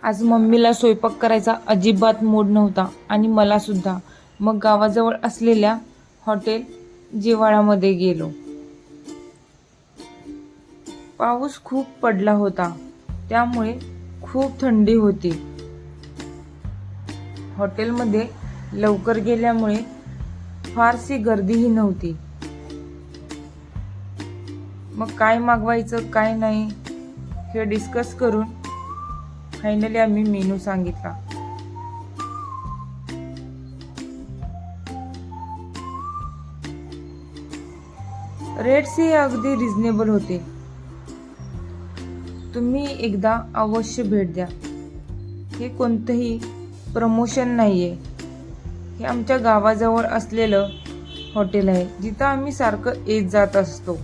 आज मम्मीला स्वयंपाक करायचा अजिबात मूड नव्हता आणि मला सुद्धा. मग गावाजवळ असलेल्या हॉटेल जिव्हाळामध्ये गेलो. पाऊस खूप पडला होता, त्यामुळे खूप थंडी होती. हॉटेलमध्ये लवकर गेल्यामुळे फारशी गर्दीही नव्हती. मग काय मागवायचं काय नाही हे डिस्कस करून फायनली आम्ही मेनू सांगितला. रेट्सही अगदी रिझनेबल होते. तुम्ही एकदा अवश्य भेट द्या. हे कोणतंही प्रमोशन नाहीये. हे आमच्या गावाजवळ असलेलं हॉटेल आहे, जिथं आम्ही सारखं येत जात असतो.